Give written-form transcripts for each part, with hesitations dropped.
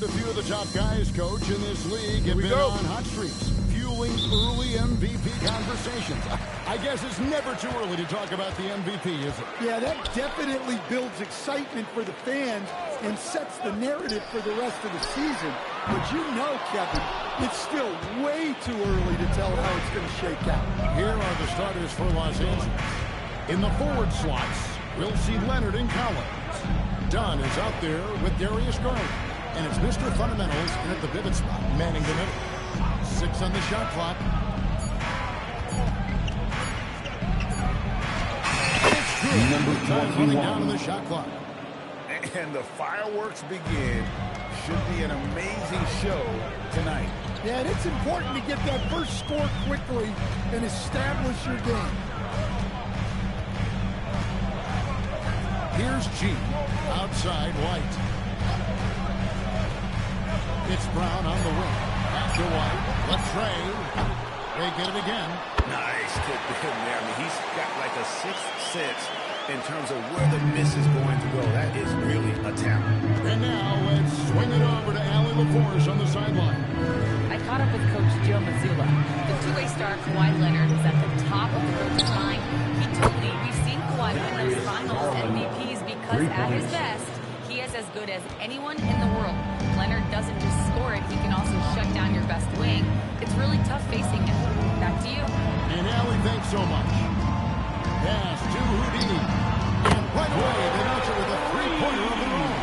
A few of the top guys, Coach, in this league have been on hot streaks, fueling early MVP conversations. I guess it's never too early to talk about the MVP, is it? Yeah, that definitely builds excitement for the fans and sets the narrative for the rest of the season. But you know, Kevin, it's still way too early to tell how it's going to shake out. Here are the starters for Los Angeles. In the forward slots, we'll see Leonard and Collins. Dunn is out there with Darius Garland. And it's Mr. Fundamentals in at the pivot spot, manning the middle. 6 on the shot clock. It's good. Number Time running down to the shot clock. And the fireworks begin. Should be an amazing show tonight. Yeah, and it's important to get that first score quickly and establish your game. Here's G. Outside White. It's Brown on the wing. Back to White. Left Trey. They get it again. Nice tip to him there. I mean, he's got like a sixth sense in terms of where the miss is going to go. That is really a talent. And now let's swing it over to Allie LaForce on the sideline. I caught up with Coach Joe Mazzulla. The two-way star Kawhi Leonard is at the top of the coach's mind. He told me we've seen Kawhi win those finals MVPs because at his best, he is as good as anyone in the world. Leonard doesn't just score it, he can also shut down your best wing. It's really tough facing him. Back to you. And Allie, thanks so much. Pass to Houdini. And right away, they launch it with a three-pointer of their own.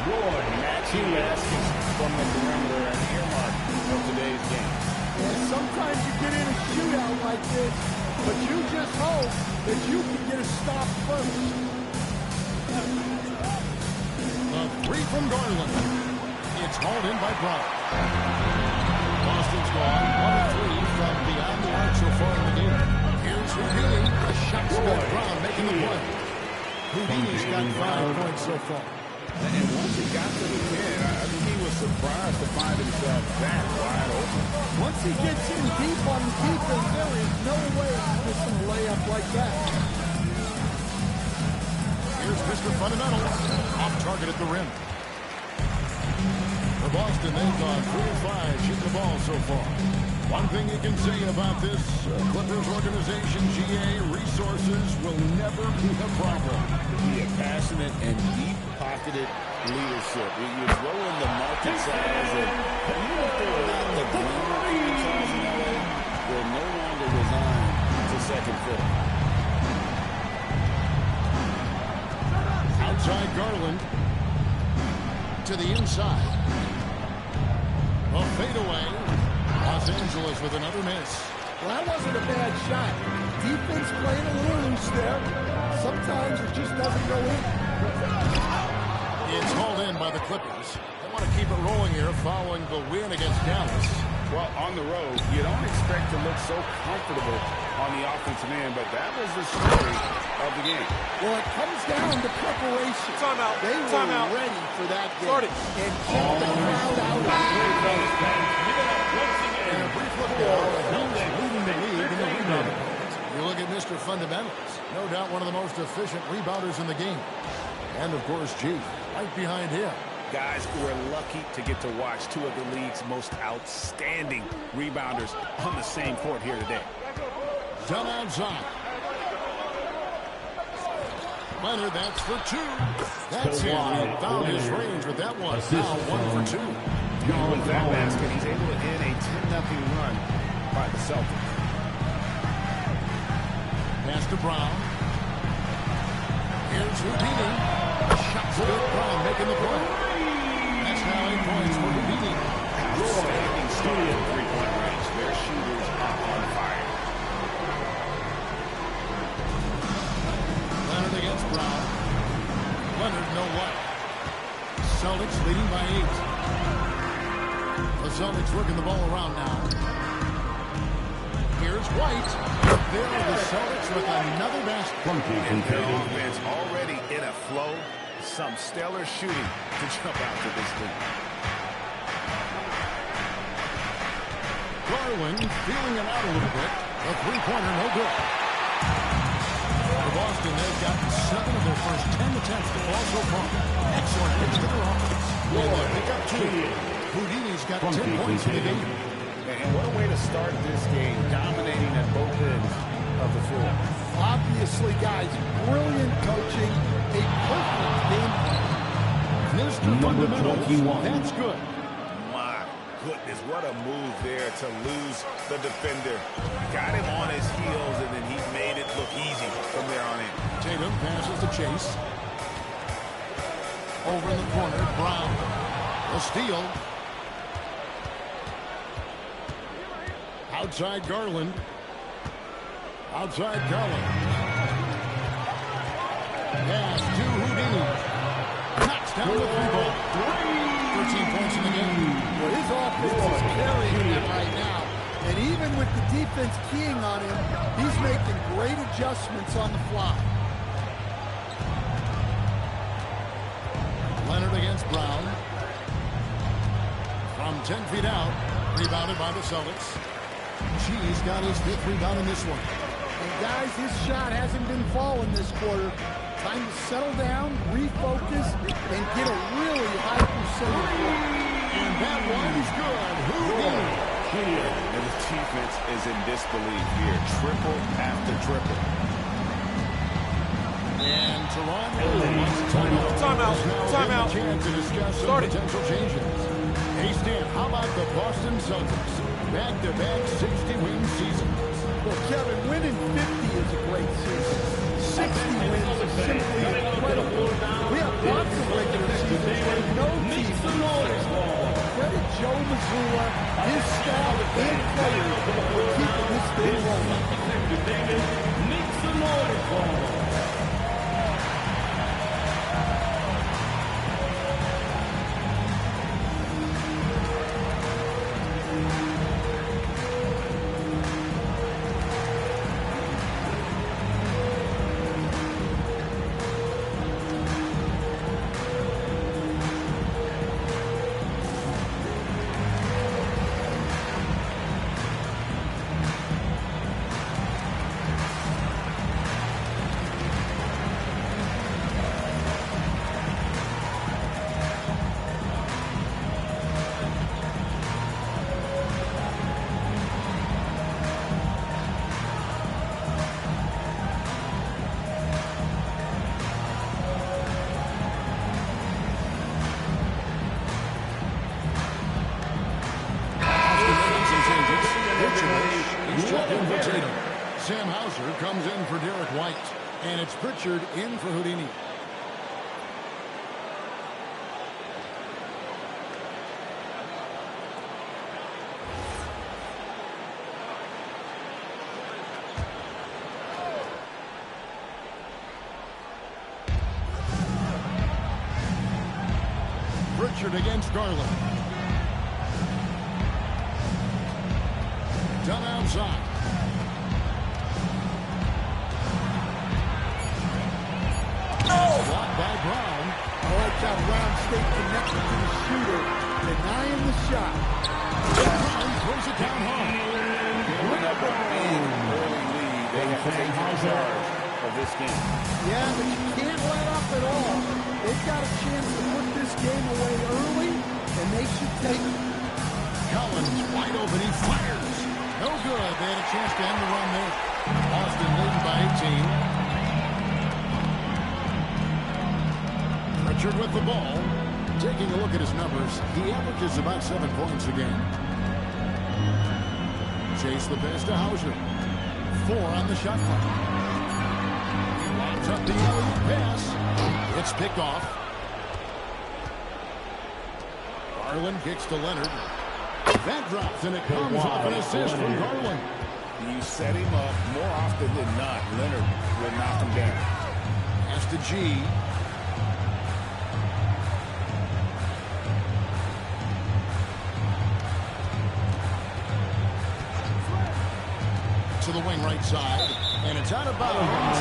Boy, matching baskets from the perimeter and earmark of today's game. And sometimes you get in a shootout like this, but you just hope that you can get a stop first. A three from Garland. It's hauled in by Brown. Boston's gone 1-3 from beyond the arc so far in the game. Here's Houdini. A shot spot. Brown making the play. Houdini's got 5 points so far. And once he got to the 10, I think he was surprised to find himself that wide open. Once he gets in deep on the defense, there is no way he's missing a layup like that. Here's Mr. Fundamentals. Off target at the rim. For Boston, they've gone 3 of 5 shooting the ball so far. One thing you can say about this Clippers organization, GA, resources will never be a problem. Be a passionate and deep-pocketed leadership. You throw in the market size, and even if they're not the glamour franchise in LA, they're no longer resigned to second fiddle. Outside Garland to the inside. A fadeaway. Los Angeles with another miss. Well, that wasn't a bad shot. Defense playing a little loose there. Sometimes it just doesn't go in. It's hauled in by the Clippers. They want to keep it rolling here following the win against Dallas. Well, on the road, you don't expect to look so comfortable on the offensive end, but that was the story of the game. Well, it comes down to preparation. Timeout. They were ready for that game. And kept the crowd out. And a brief look now at who's leading the league in the rebound. You look at Mr. Fundamentals. No doubt one of the most efficient rebounders in the game. And, of course, G, right behind him. Guys, we're lucky to get to watch two of the league's most outstanding rebounders on the same court here today. Dunn outside. Leonard, that's for 2. That's it. He found his range with that one. Now 1 for 2. With that basket, he's able to end a 10-0 run by the Celtics. Pass to Brown. Here's Houdini. Shots good. Brown making the play. That's now 8 points for Houdini. Outstanding start in three-point range. Their shooters are on fire. Leonard against Brown. Leonard, no White. Celtics leading by 8. The Celtics working the ball around now. Here's White. There are the Celtics with another basket. And their offense already in a flow. Some stellar shooting to jump out to this lead. Garland feeling it out a little bit. A three-pointer, no good. For Boston, they've gotten 7 of their first 10 attempts to ball so far. Excellent hits to their offense. And they pick up 2. got 10 points in the game. And what a way to start this game, dominating at both ends of the floor. Obviously, guys, brilliant coaching, a perfect game plan. Mr. Fundamentals, that's good. My goodness, what a move there to lose the defender. Got him on his heels, and then he made it look easy from there on in. Tatum passes to Chase. Over in the corner, Brown. A steal. Outside Garland. Outside Garland. Pass to Houdini. Knocks down the three ball. 13 points in the game. Well, his offense is carrying him right now. And even with the defense keying on him, he's making great adjustments on the fly. Leonard against Brown. From 10 feet out. Rebounded by the Celtics. She's got his 5th rebound in this one. And guys, his shot hasn't been falling this quarter. Time to settle down, refocus, and get a really high percentage. And that one's good. Houdini. And the defense is in disbelief here. Triple after triple. And Toronto wants timeout. Timeout. Chance to discuss some potential changes. Hey, Stan, how about the Boston Celtics? Back-to-back 60-win season. Well, Kevin, winning 50 is a great season. 60 wins is simply incredible. We have lots of regular seasons where no team wins. Credit Joe Mazzulla, his staff, and players for keeping this thing rolling. Make some noise for him. Sam Hauser comes in for Derek White. And it's Pritchard in for Houdini. Pritchard against Garland. Done outside. Blocked by Brown. I like how Brown stayed connected to the shooter, denying the shot. Brown throws it down hard. Giving up a big early lead. They have taken charge of this game. Yeah, but you can't let up at all. They've got a chance to put this game away early, and they should take it. Collins wide open. He fires. No good. They had a chance to end the run there. Boston leading by 18. Pritchard with the ball. Taking a look at his numbers, he averages about 7 points a game. Chase the pass to Hauser. 4 on the shot clock. Lobs up the alley pass. It's picked off. Garland kicks to Leonard. That drops, and it comes off an assist from Garland. You set him up more often than not. Leonard will knock him down. Pass to G. To the wing right side, and it's out of bounds.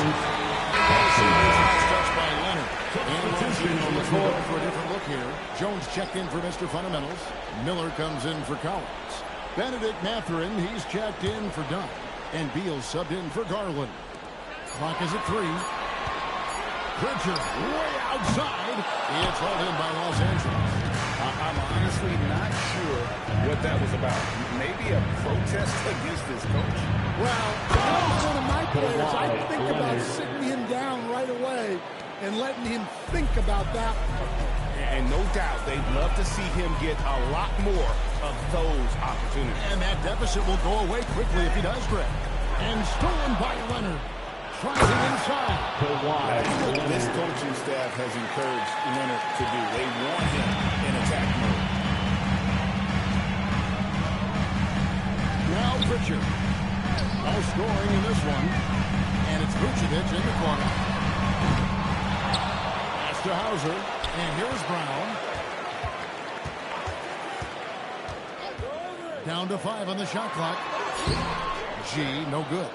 Touched by Leonard. And on the floor for a different look here. Jones checked in for Mr. Fundamentals. Miller comes in for Collins. Benedict Mathurin, he's checked in for Dunn. And Beal subbed in for Garland. Clock is at 3. Pritchard way outside. It's hauled in by Los Angeles. I'm honestly not sure what that was about. Maybe a protest against his coach. Well, if I was one of my players, I'd think about sitting him down right away and letting him think about that. And no doubt, they'd love to see him get a lot more of those opportunities. And that deficit will go away quickly if he does, Greg. And stolen by Leonard. Tries it inside. That's what this coaching staff has encouraged Leonard to do. They want him in attack mode. Now Pritchard. No scoring in this one. And it's Vucevic in the corner. Pass to Hauser. And here's Brown. Down to 5 on the shot clock. G, no good.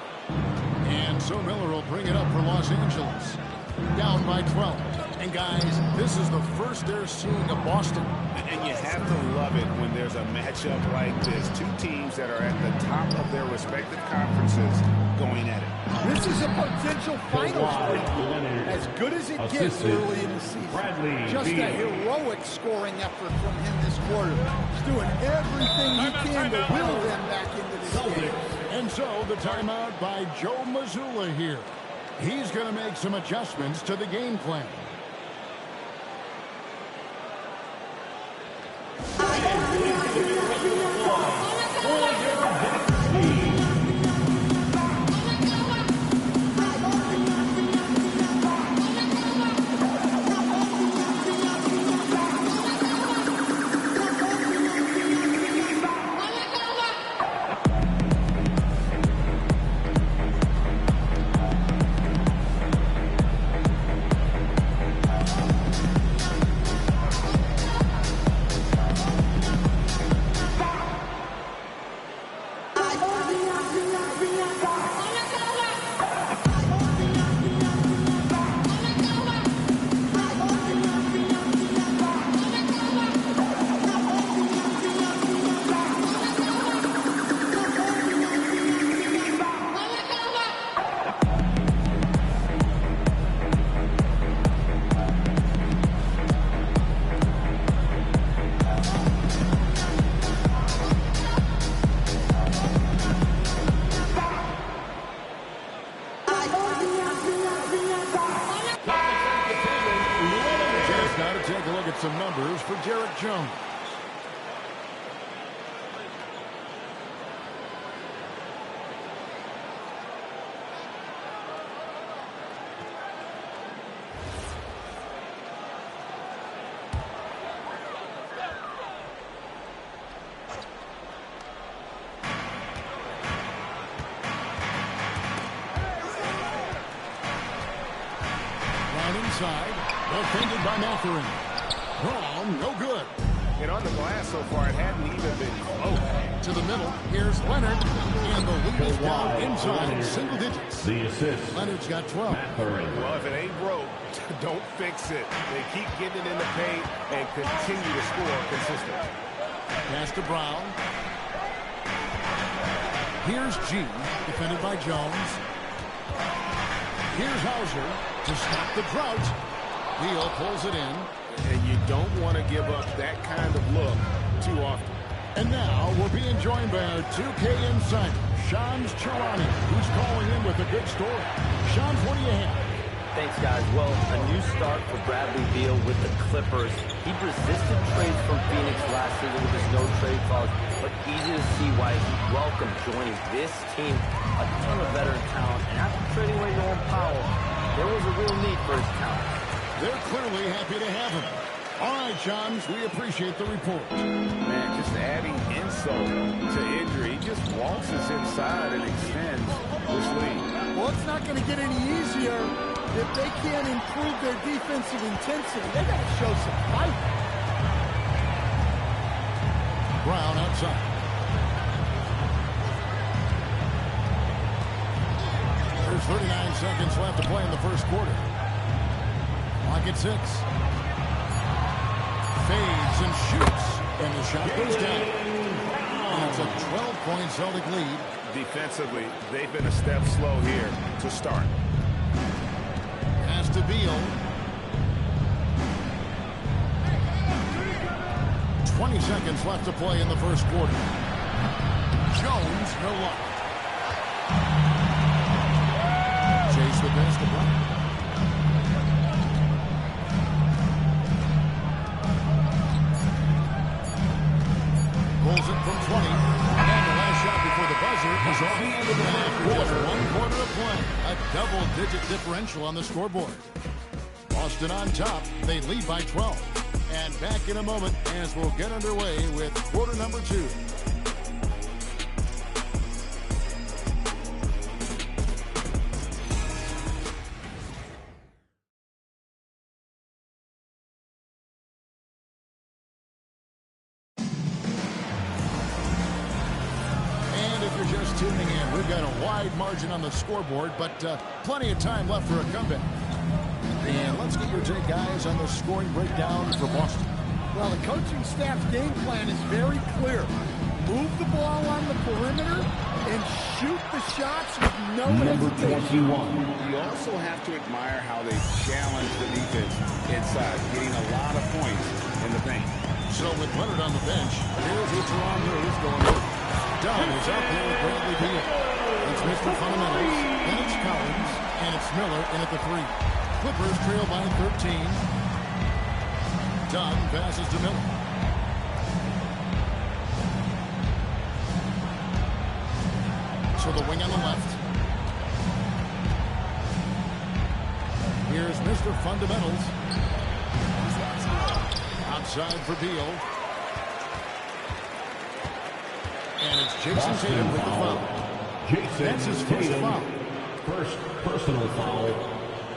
And so Miller will bring it up for Los Angeles. Down by 12. And guys, this is the first they're seeing of Boston. And you have to love it when there's a matchup like this. Two teams that are at the top of their respective conferences going at it. This is a potential finals win. As good as it gets early in the season. Just a heroic scoring effort from him this quarter. He's doing everything he can to will them back into this game. And so the timeout by Joe Mazzulla here. He's going to make some adjustments to the game plan. Some numbers for Derek Jones. Down inside, defended by Mathurin. Brown, no good. And on the glass so far, it hadn't even been close. To the middle, here's Leonard. And the lead is down inside single digits. The assist. Leonard's got 12. Well, if it ain't broke, don't fix it. They keep getting it in the paint and continue to score consistently. Pass to Brown. Here's G, defended by Jones. Here's Hauser to stop the drought. Beal pulls it in. And you don't want to give up that kind of look too often. And now we're being joined by our 2K insider, Shams Charania, who's calling in with a good story. Shams, what do you have? Thanks, guys. Well, a new start for Bradley Beal with the Clippers. He resisted trades from Phoenix last season with his no-trade clause, but easy to see why he welcomed joining this team. A ton of veteran talent, and after trading away Norman Powell, there was a real need for his talent. They're clearly happy to have him. All right, Shams, we appreciate the report. Man, just adding insult to injury. He just waltzes inside and extends this lead. Well, it's not going to get any easier if they can't improve their defensive intensity. They got to show some fight. Brown outside. There's 39 seconds left to play in the first quarter. Clock at 6. Fades and shoots. And the shot goes down. And it's a 12-point Celtic lead. Defensively, they've been a step slow here to start. Pass to Beal. 20 seconds left to play in the first quarter. Jones, no luck. Chase the pass to Brown. Pulls it from 20. And the last shot before the buzzer is off the end of the half. Just 1 quarter of play. A double-digit differential on the scoreboard. Boston on top. They lead by 12. And back in a moment as we'll get underway with quarter number 2. Just tuning in, we've got a wide margin on the scoreboard, but plenty of time left for a comeback. And let's get your take, guys, on the scoring breakdown for Boston. Well, the coaching staff's game plan is very clear. Move the ball on the perimeter and shoot the shots with no hesitation. You also have to admire how they challenge the defense inside, getting a lot of points in the paint. So with Leonard on the bench, here's who Teron Lewis going over. Dunn is out there with Bradley Beal. It's Mr. Fundamentals, then it's Collins, and it's Miller in at the 3. Clippers trail by 13. Dunn passes to Miller. So the wing on the left. Here's Mr. Fundamentals. Outside for Beal. And it's Jason Tatum with the foul. That's his first foul. First personal foul.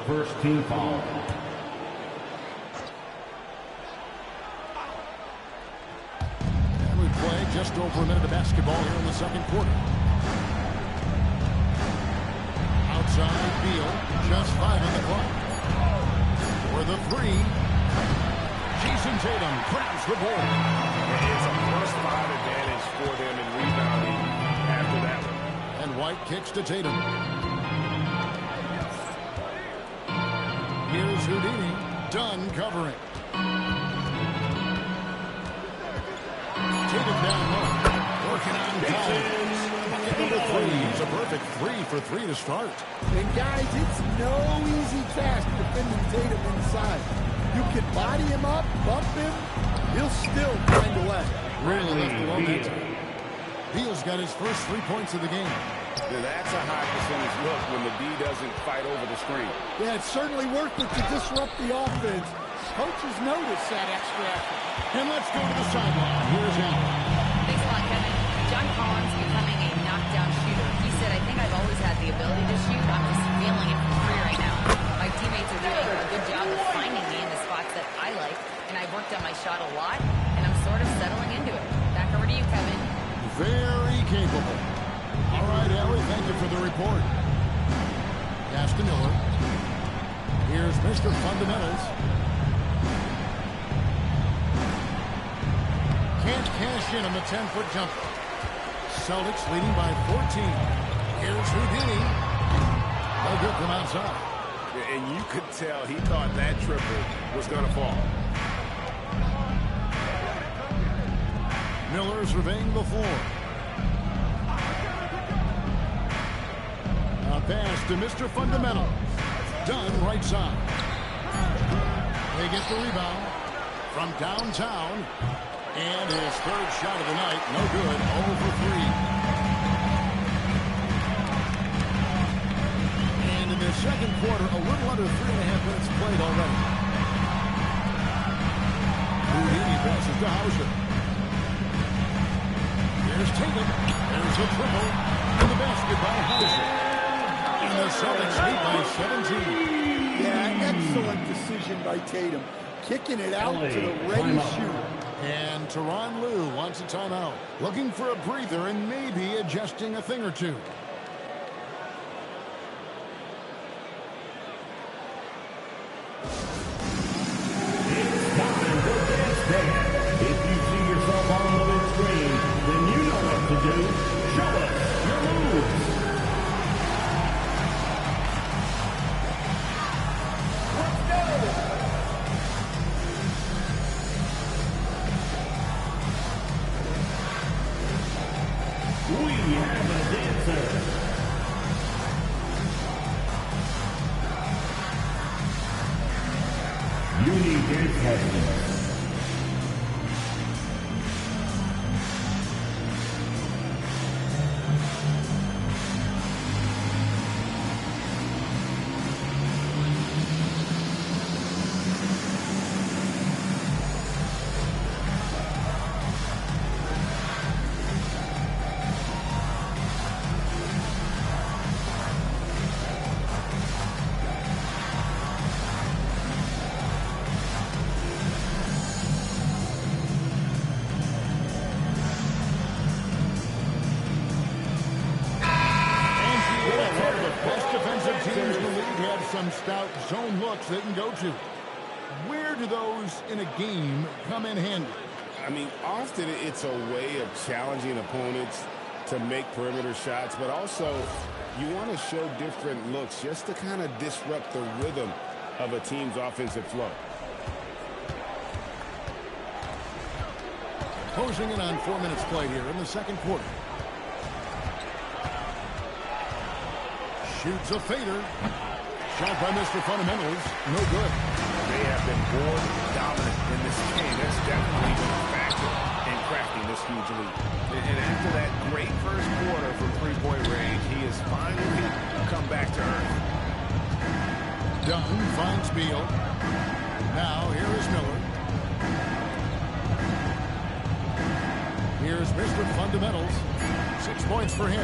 First team foul. And we play just over a minute of basketball here in the second quarter. Outside Beal. Just 5 on the clock. For the 3. Jason Tatum grabs the board. It's a first 5 advantage for them in rebounding after that one. And White kicks to Tatum. Here's Houdini. Dunn covering. Tatum down low. Working on Collins. Bucket number 3. It's a perfect 3 for 3 to start. And guys, it's no easy task defending Tatum inside. You can body him up, bump him, he'll still find a way. Really left alone that time. Beal's got his first 3 points of the game. Now that's a high percentage look when the D doesn't fight over the screen. Yeah, it's certainly worth it to disrupt the offense. Coaches notice that extra effort. And let's go to the sideline. Here's Allen. Thanks a lot, Kevin. John Collins becoming a knockdown shooter. He said, I think I've always had the ability to shoot. I'm just feeling it for free right now. My teammates are doing a good job of finding me in the spots that I like, and I've worked on my shot a lot, and I'm sort of settling into it. Back over to you, Kevin. Very capable. All right, Ellie, thank you for the report. Pass to Miller. Here's Mr. Fundamentals. Can't cash in on the 10-foot jumper. Celtics leading by 14. Here's Houdini. No good from outside. And you could tell he thought that triple was going to fall. Miller surveying the floor. A pass to Mr. Fundamental. Dunn right side. They get the rebound from downtown. And his third shot of the night, no good, 0 for 3. And in the second quarter, a little under 3.5 minutes played already. Houdini passes to Hauser. Here's Tatum. There's a triple. And the basket by Hauser. And the Celtics lead by 17. Yeah, excellent decision by Tatum. Kicking it out to the ready shooter. And Teron Lue wants a timeout. Looking for a breather and maybe adjusting a thing or two. It's time for Dance Dance. If you see yourself on the big screen, then you know what to do. Show us your moves. Let's go! some stout zone looks they can go to. Where do those in a game come in handy? I mean, often it's a way of challenging opponents to make perimeter shots, but also you want to show different looks just to kind of disrupt the rhythm of a team's offensive flow. Closing in on 4 minutes play here in the second quarter. Shoots a fader. Shot by Mr. Fundamentals. No good. They have been more dominant in this game. That's definitely been a factor in crafting this huge lead. And after that great first quarter from three-point range, he has finally come back to earth. Dunn finds Beal. Now here is Miller. Here's Mr. Fundamentals. 6 points for him.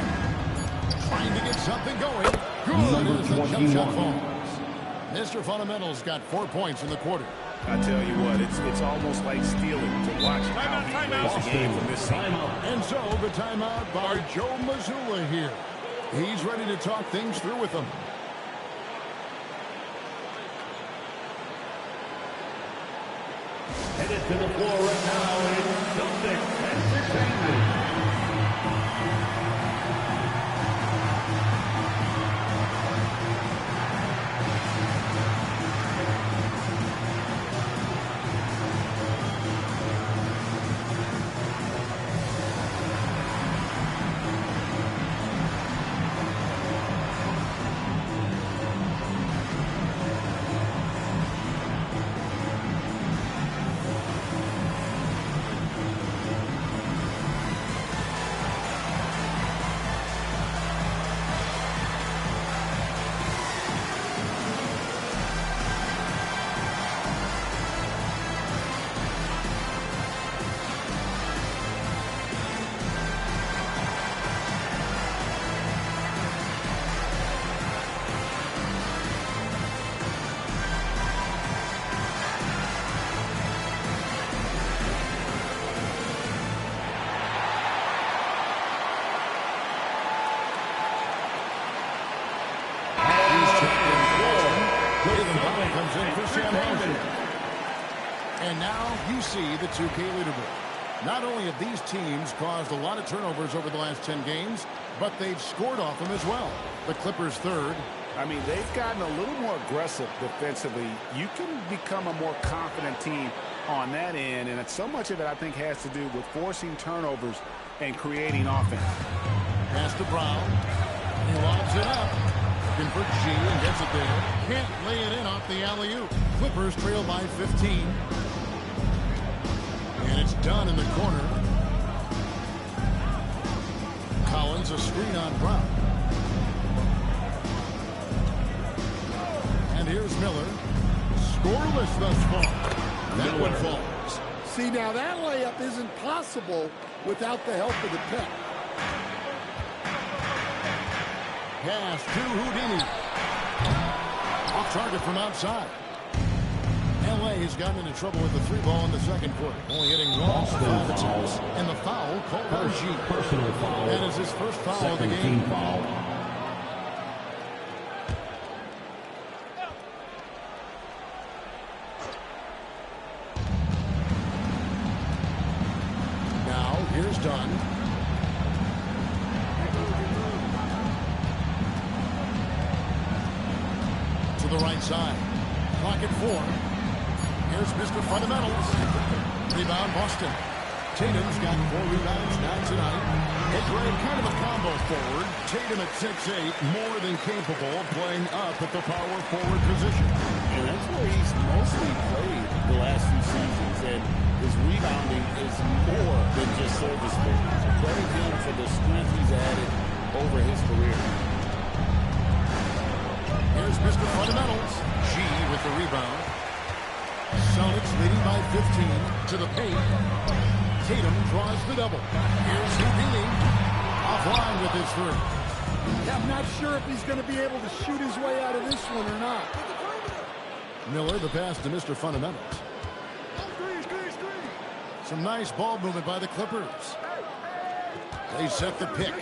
Trying to get something going. Good as the jump shot falls. Mr. Fundamentals got 4 points in the quarter. I tell you what, it's almost like stealing to watch how he plays the game from this team. And so the timeout by Joe Mazzulla here. He's ready to talk things through with them. Headed to the floor right now is Celtics Entertainment. Comes in for Sam Hauser. And now you see the 2K leaderboard. Not only have these teams caused a lot of turnovers over the last 10 games, but they've scored off them as well. The Clippers third. I mean, they've gotten a little more aggressive defensively. You can become a more confident team on that end, and so much of it, I think, has to do with forcing turnovers and creating offense. Pass to Brown. He lobs it up. Looking for G and gets it there. Can't lay it in off the alley-oop. Clippers trail by 15. And it's done in the corner. Collins, a screen on Brown. And here's Miller. Scoreless thus far. That one falls. See, now that layup isn't possible without the help of the pick. Pass to Houdini. Off target from outside. L.A. has gotten into trouble with the three ball in the second quarter. Only hitting one for 5 attempts. And the foul called on G. Personal foul. That is his first foul of the game. Foul. Now, here's Dunn. To the right side. Clock at 4. Here's Mr. Fundamentals. Rebound, Boston. Tatum's got 4 rebounds now tonight. Hey, Greg, kind of a combo forward. Tatum at 6'8", more than capable of playing up at the power forward position. And that's where he's mostly played the last few seasons. And his rebounding is more than just serviceable. So credit him for the strength he's added over his career. Here's Mr. Fundamentals. G with the rebound. Celtics leading by 15 to the paint. Tatum draws the double. Here's Houdini. Offline with his three. Yeah, I'm not sure if he's going to be able to shoot his way out of this one or not. Miller, the pass to Mr. Fundamentals. Some nice ball movement by the Clippers. They set the pick.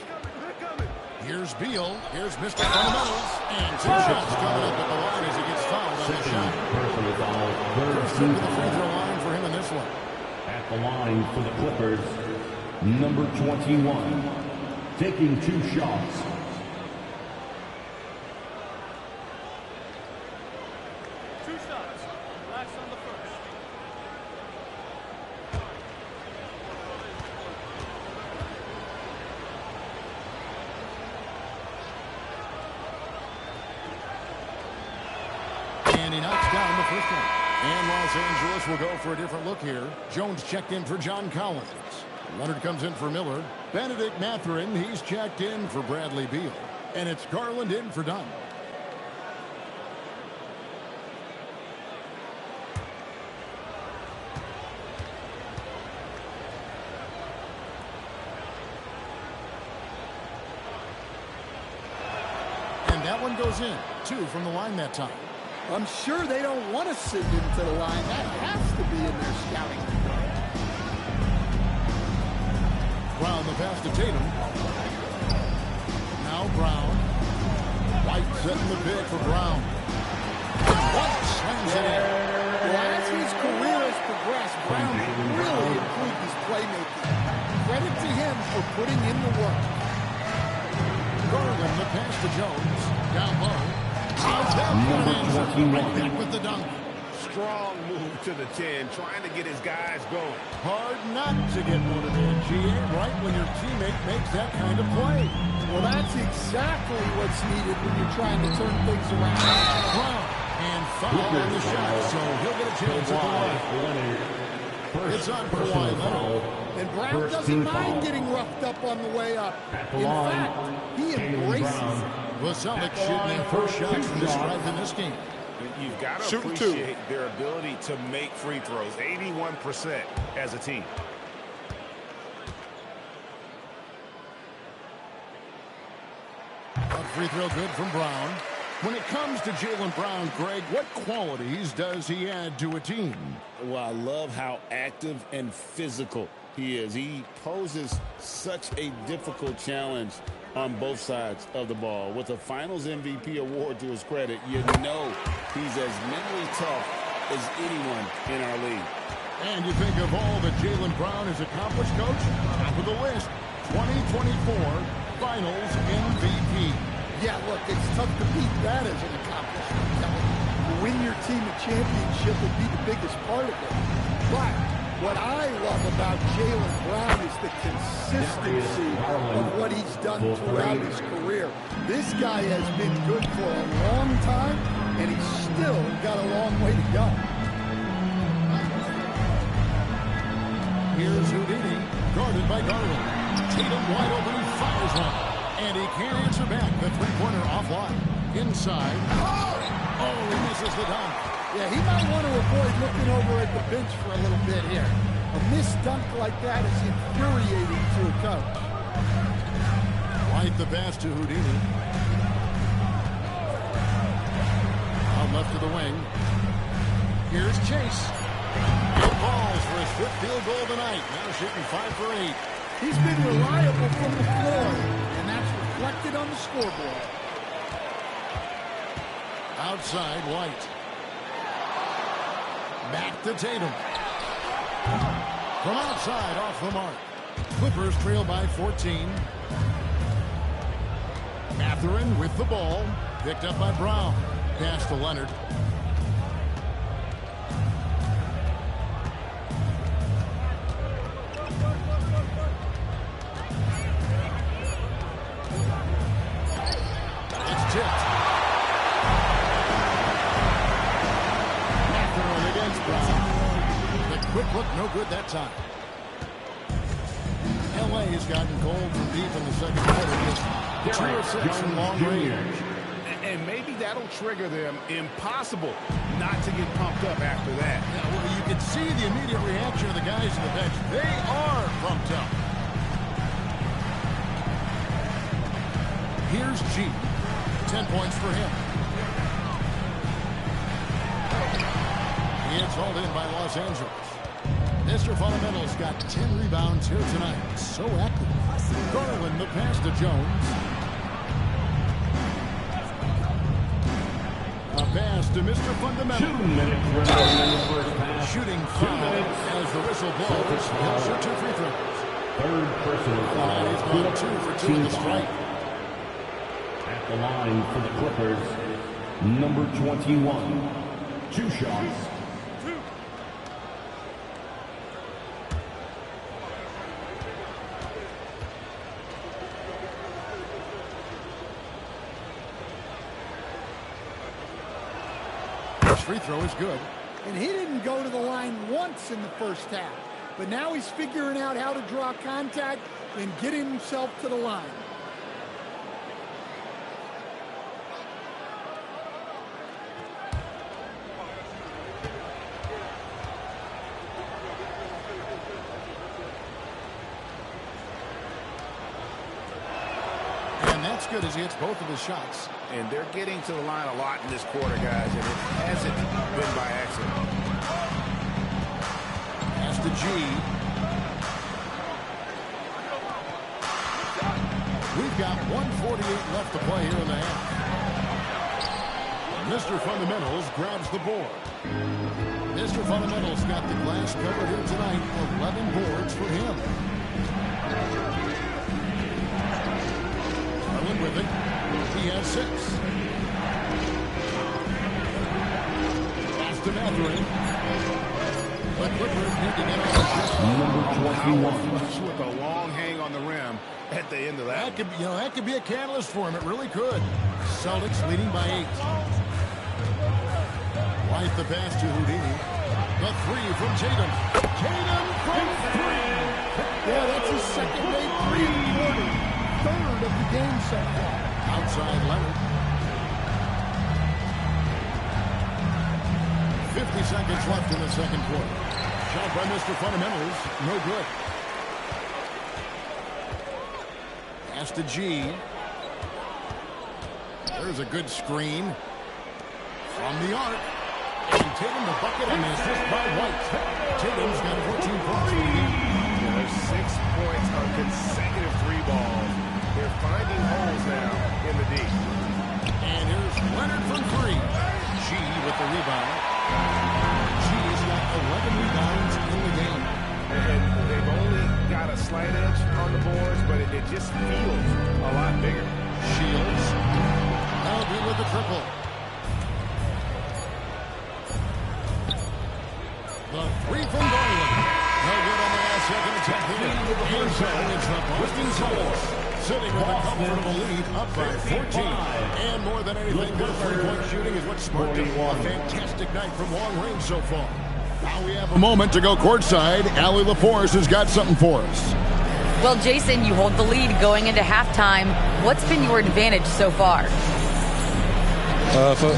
Here's Beal. Here's Mr. Fundamentals. And 2 shots coming up at the line as he gets fouled on the shot. Personal foul, First trip to the free throw line for him in this one. at the line for the Clippers, number 21, taking 2 shots. And he knocks down the first one. And Los Angeles will go for a different look here. Jones checked in for John Collins. Leonard comes in for Miller. Benedict Mathurin, he's checked in for Bradley Beal. And it's Garland in for Dunn. And that one goes in. 2 from the line that time. I'm sure they don't want to send him to the line. That has to be in their scouting report. Brown the pass to Tatum. Now Brown. White setting the pick for Brown. White slams it in. Well, as his career has progressed, Brown really improved his playmaking. Credit to him for putting in the work. Garland the pass to Jones. Down low. Number 21. Back with the dunk. Strong move to the 10, trying to get his guys going. Hard not to get motivated, GA, right when your teammate makes that kind of play. Well, that's exactly what's needed when you're trying to turn things around. Brown and foul on the shot, so he'll get a chance at the line. It's on Kawhi Leonard. And Brown doesn't mind getting roughed up on the way up. In fact, he embraces it. Vasilek shooting their first shots from this stripe in this game. You've got to appreciate their ability to make free throws. 81% as a team. A free throw good from Brown. When it comes to Jaylen Brown, Greg, what qualities does he add to a team? Well, I love how active and physical he is. He poses such a difficult challenge on both sides of the ball. With a Finals MVP award to his credit, you know he's as mentally tough as anyone in our league. And you think of all that Jaylen Brown has accomplished, Coach? Top of the list, 2024 Finals MVP. Yeah, look, it's tough to beat that as an accomplishment. To win your team a championship would be the biggest part of it. But what I love about Jaylen Brown is the consistency of what he's done throughout his career. This guy has been good for a long time, and he's still got a long way to go. Here's Houdini, guarded by Garland. Tatum wide open, he fires one. And he can't answer back. The three-pointer offline. Inside. Oh, he misses the dunk. Yeah, he might want to avoid looking over at the bench for a little bit here. A missed dunk like that is infuriating to a coach. White the pass to Houdini. Out left to the wing. Here's Chase. He falls for his 5th field goal tonight. Now shooting 5 for 8. He's been reliable from the floor, and that's reflected on the scoreboard. Outside, White. Back to Tatum. From outside, off the mark. Clippers trail by 14. Mathurin with the ball. Picked up by Brown. Pass to Leonard. It's tipped. Mathurin against Brown. The quick look, no good that time. LA has gotten cold from deep in the second quarter. Just 2 or 6 from long range. And maybe that'll trigger them. Impossible not to get pumped up after that. Yeah, well, you can see the immediate reaction of the guys on the bench. They are pumped up. Here's G. 10 points for him. It's hauled in by Los Angeles. Mr. Fundamentals got 10 rebounds here tonight. So active. Garland the pass to Jones. A pass to Mr. Fundamental. 2 minutes remaining in the first half. Shooting foul as the whistle blows. He'll shoot 2 free throws. Third personal foul. He's gone 2 for 2 in the strike. At the line for the Clippers, number 21. 2 shots. His free throw is good. And he didn't go to the line once in the first half. But now he's figuring out how to draw contact and get himself to the line. And that's good as he hits both of his shots. And they're getting to the line a lot in this quarter, guys, and it hasn't been by accident. Pass to G. We've got 1:48 left to play here in the half. Mr. Fundamentals grabs the board. Mr. Fundamentals got the glass cover here tonight. 11 boards for him. Garland with it. He has 6. Pass to Mathurin. The Clippers need to get on the Number 21. With a long hang on the rim at the end of that. That could be a catalyst for him. It really could. Celtics leading by 8. White the pass to Houdini. The 3 from Tatum. Tatum from 3. Yeah, that's his second made 3 in the quarter. Third of the game so far. Outside Leonard. 50 seconds left in the second quarter. Shot by Mr. Fundamentals. No good. Pass to G. There's a good screen. From the arc. And Tatum the bucket and the assist by White. Tatum's got 14 points for the game. There's 6 points on consecutive 3 balls. They're finding holes now in the D. And here's Leonard from 3. G with the rebound. G's got 11 rebounds in the game. And they've only got a slight edge on the boards, but it just feels a lot bigger. Shields. Albi with the triple. The 3 from Garland. No good on the last second attempt here. And so it's the Boston Celtics sitting with a comfortable lead up by 14. And more than anything, their 3-point shooting is what sparked a fantastic night from long range so far. Now we have a moment to go courtside. Allie LaForce has got something for us. Well, Jason, you hold the lead going into halftime. What's been your advantage so far?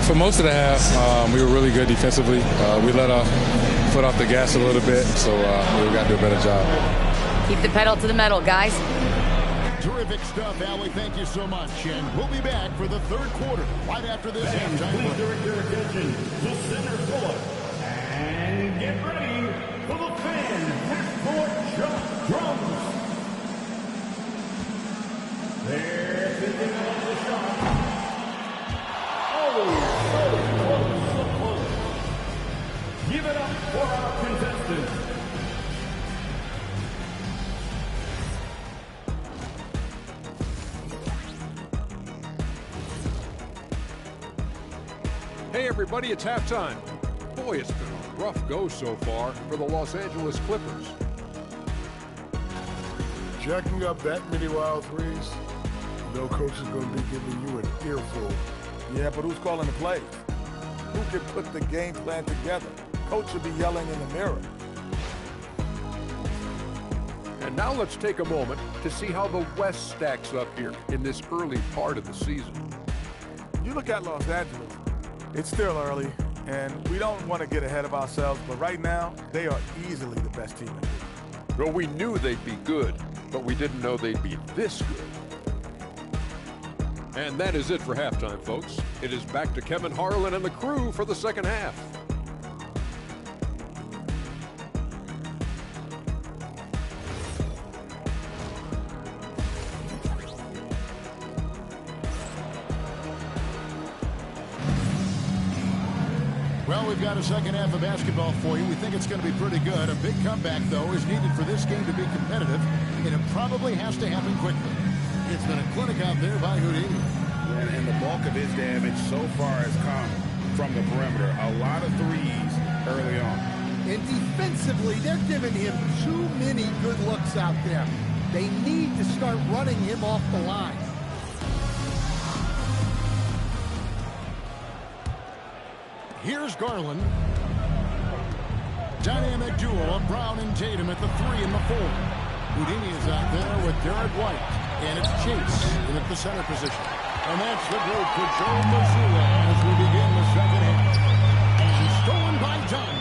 For most of the half, we were really good defensively. We let our foot off the gas a little bit, so we got to do a better job. Keep the pedal to the metal, guys. Terrific stuff, Allie. Thank you so much. And we'll be back for the third quarter right after this halftime break. Direct your attention to center court. And get ready for the fan half-court drums. They're picking up the shot. Oh, so close. Give it up for our contestants. Hey everybody, it's halftime. Boy, it's been a rough go so far for the Los Angeles Clippers. Jacking up that many wild threes, no coach is going to be giving you an earful. Yeah, but who's calling the plays? Who can put the game plan together? Coach should be yelling in the mirror. And now let's take a moment to see how the West stacks up here in this early part of the season. You look at Los Angeles, it's still early, and we don't want to get ahead of ourselves, but right now, they are easily the best team in the league. Well, we knew they'd be good, but we didn't know they'd be this good. And that is it for halftime, folks. It is back to Kevin Harlan and the crew for the second half. we've got a second half of basketball for you. We think it's going to be pretty good. A big comeback, though, is needed for this game to be competitive, and it probably has to happen quickly. It's been a clinic out there by Houdini. And the bulk of his damage so far has come from the perimeter. A lot of threes early on. And defensively, they're giving him too many good looks out there. They need to start running him off the line. Here's Garland. Dynamic duo of Brown and Tatum at the 3 and the 4. Houdini is out there with Derek White. And it's Chase in at the center position. And that's the group for Joe Mazzulla as we begin the second half. And stolen by Dunn.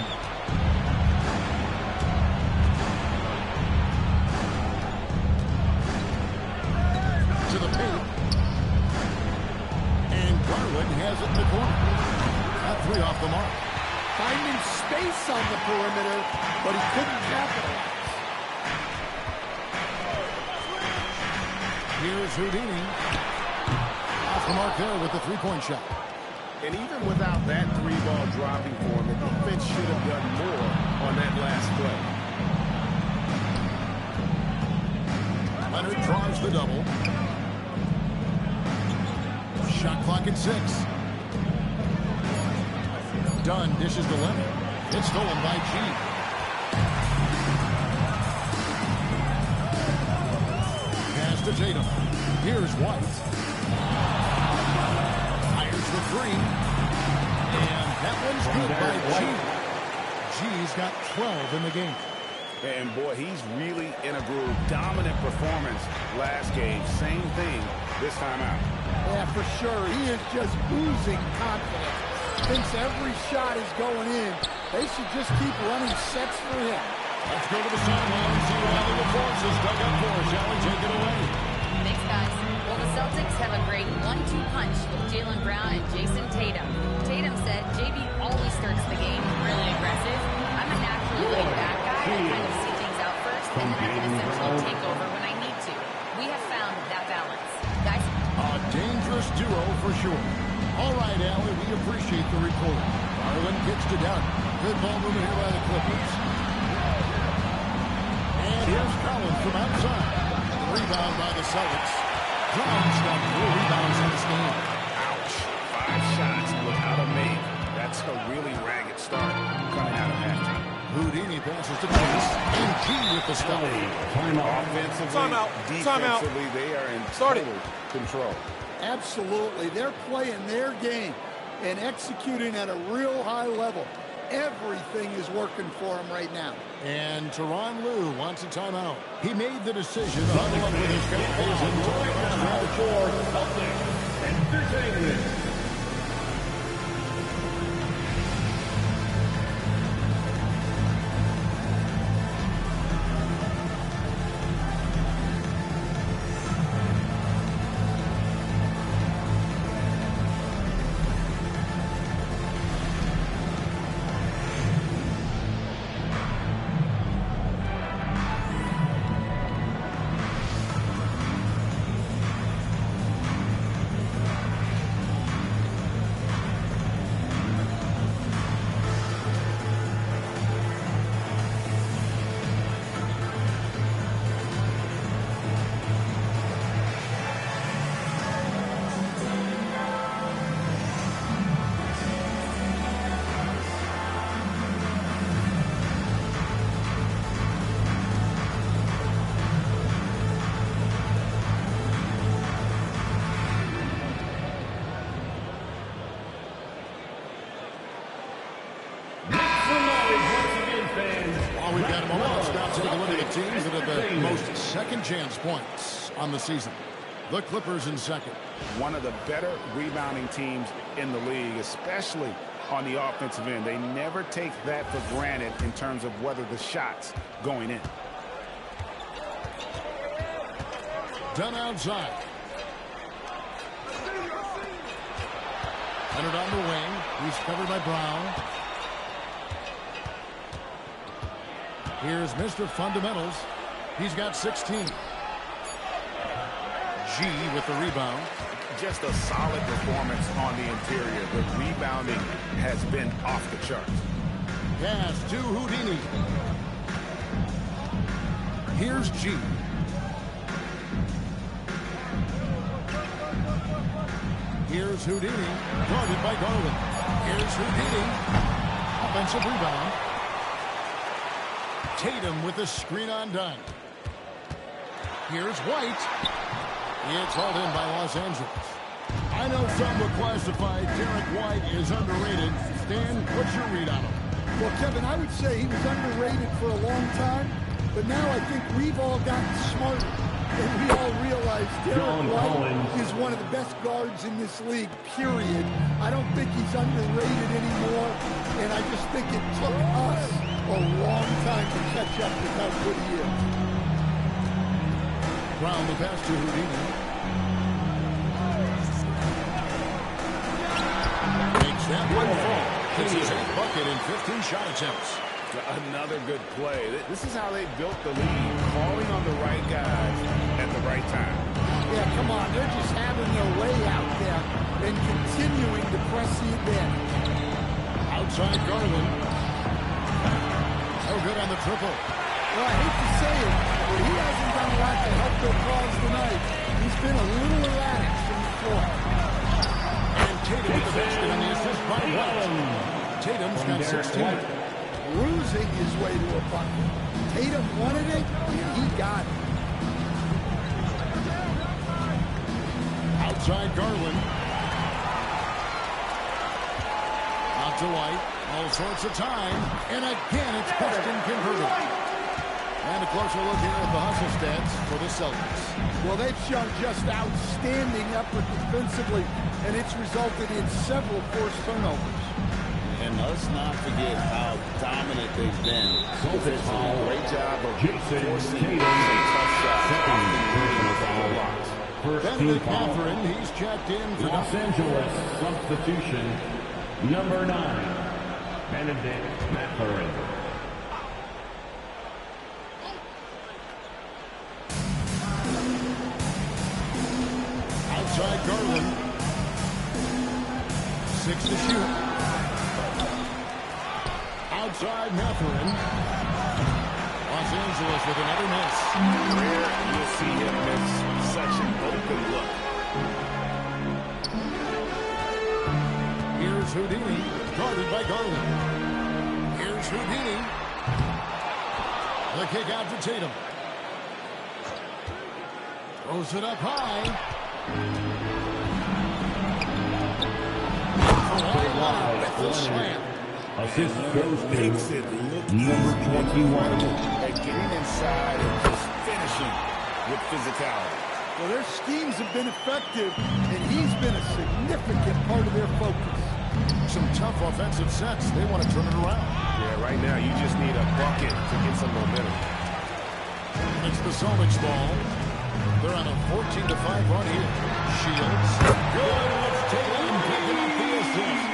To the paint. And Garland has it in the corner. That 3 off the mark. Finding space on the perimeter, but he couldn't capitalize. Here's Houdini. Off the mark there with the three-point shot. And even without that 3-ball dropping for him, the defense should have done more on that last play. Leonard draws the double. Shot clock at 6. Dunn dishes to Leonard. It's stolen by G. To Tatum. Here's White. Fires the 3. And that one's good by G. G's got 12 in the game. And boy, he's really in a groove. Dominant performance last game. Same thing this time out. Yeah, for sure. He is just oozing confidence. Thinks every shot is going in. They should just keep running sets for him. Let's go to the sideline and see what the forces dug up for. Shall we take it away? Thanks, guys. Well, the Celtics have a great 1-2 punch with Jaylen Brown and Jason Tatum. Tatum said, JB always starts the game really aggressive. I'm a naturally laid-back guy. I kind of see things out first, and then I can essentially take over when I need to. We have found that balance. Guys? A dangerous duo for sure. All right, Allie, we appreciate the report. Garland gets to Dunn. Good ball movement here by the Clippers. And here's Collins from outside. Rebound by the Celtics. Brown's got 4 rebounds in this game. Ouch. 5 shots without a make. That's a really ragged start coming out of halftime. Houdini passes to Chase. And Key with the stop. Offensively, defensively, they are in total control. Absolutely. They're playing their game and executing at a real high level. Everything is working for him right now. And Tyronn Lue wants a timeout. He made the decision to huddle up with his guys and talk about strategy. We've got a moment. Let's now take a look at the teams that have the most second chance points on the season. The Clippers in second. One of the better rebounding teams in the league, especially on the offensive end. They never take that for granted in terms of whether the shot's going in. Dunn outside. Leonard on the wing. He's covered by Brown. Here's Mr. Fundamentals. He's got 16. G with the rebound. Just a solid performance on the interior. The rebounding has been off the charts. Pass to Houdini. Here's G. Here's Houdini. Guarded by Garland. Here's Houdini. Offensive rebound. Tatum with the screen on Dunn. Here's White. It's hauled in by Los Angeles. I know some would classify Derek White as underrated. Stan, what's your read on him? Well, Kevin, I would say he was underrated for a long time, but now I think we've all gotten smarter, and we all realize Derek White is one of the best guards in this league, period. I don't think he's underrated anymore, and I just think it took us a long time to catch up with how good he is. Brown the pass to Houdini. Makes that one fall. It's his 8th bucket in 15 shot attempts. Another good play. This is how they built the lead, calling on the right guys at the right time. Yeah, come on. They're just having their way out there and continuing to press the advantage. Outside Garland. So good on the triple. Well, I hate to say it, but he hasn't done a lot to help their cause tonight. He's been a little erratic from the floor. And Tatum with the basket on the assist by White. Tatum's got 16. Losing his way to a bucket. Tatum wanted it, and he got it. Outside Garland. Out to White. All sorts of time. And again, it's pushed and converted. And a closer look here at the hustle stats for the Celtics. Well, they've shown just outstanding effort defensively, and it's resulted in several forced turnovers. And let's not forget how dominant they've been. Defensively, great job of forcing some tough shots. Benedict Mathurin, he's checked in for Los Angeles substitution number 9, Benedict Mathurin. Outside Garland. 6 to shoot. Outside Mathurin. Los Angeles with another miss. Rare you'll see him miss such an open look. Here's Houdini, guarded by Garland. Here's Houdini. The kick out to Tatum. Throws it up high. With the slam. Assist goes to number 21. At getting inside and just finishing with physicality. Well, their schemes have been effective, and he's been a significant part of their focus. Some tough offensive sets. They want to turn it around. Yeah, right now you just need a bucket to get some momentum. It's the Celtics ball. They're on a 14-5 run here. Shields. Good. It's Tatum picking up the assist.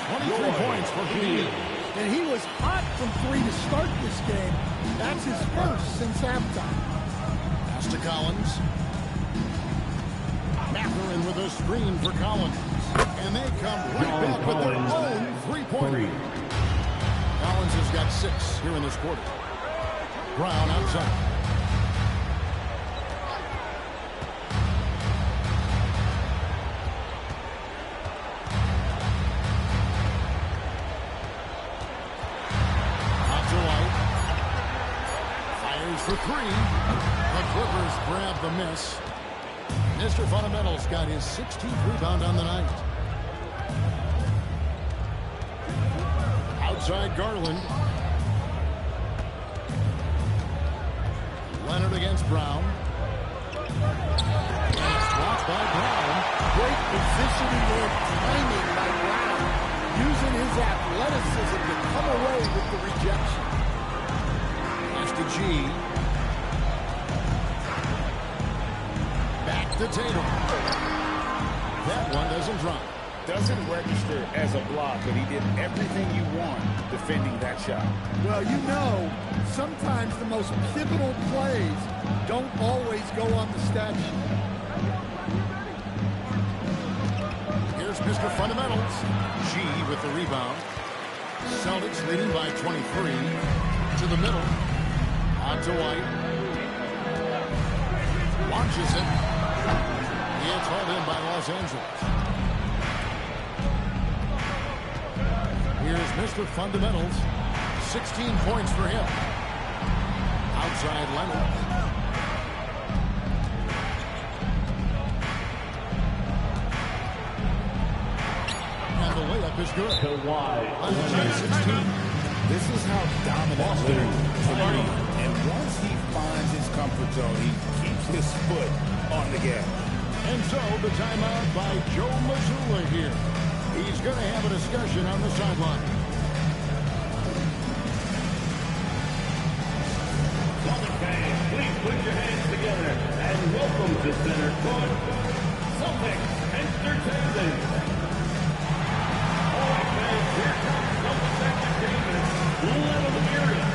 23 points for Houdini. And he was hot from 3 to start this game. That's his first since halftime. Pass to Collins. Mathurin with a screen for Collins. And they come right back with their own three-pointer. Collins has got 6 here in this quarter. Brown outside. For 3. The Clippers grab the miss. Mr. Fundamentals got his 16th rebound on the night. Outside Garland. Leonard against Brown. And it's blocked by Brown. Great positioning and timing by Brown, using his athleticism to come away with the rejection. Pass to G. Back to Tatum. That one doesn't drop. Doesn't register as a block, but he did everything you want defending that shot. Well, you know, sometimes the most pivotal plays don't always go on the stat sheet. Mr. Fundamentals. G with the rebound. Celtics leading by 23. To the middle. On to White. Launches it. It's hauled in by Los Angeles. Here's Mr. Fundamentals. 16 points for him. Outside Leonard. And the layup is good. Leonard 16. This is how dominant Leonard can be. And once he finds his comfort zone, he keeps his foot on the gas. And so the timeout by Joe Mazzulla here. He's going to have a discussion on the sideline. Fans, please put your hands together and welcome to center court, Celtics Entertainment. All right, fans, here comes Celtics Entertainment. Level the area.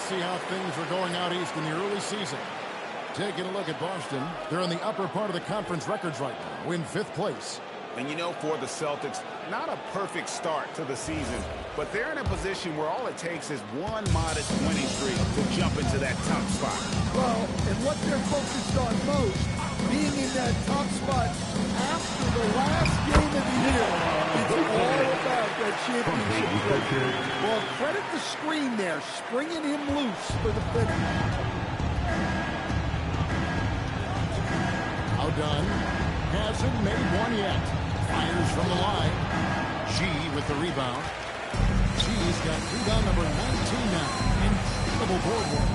See how things are going out east in the early season. Taking a look at Boston. They're in the upper part of the conference records right now, in 5th place. And you know, for the Celtics, not a perfect start to the season, but they're in a position where all it takes is one modest winning streak to jump into that top spot. Well, and what they're focused on most, being in that top spot after the last game of the year. It's all about that championship trophy. Well, credit the screen there, springing him loose for the finish. Outdone. Hasn't made one yet. Fires from the line. G with the rebound. G's got rebound number 19 now. Incredible board work.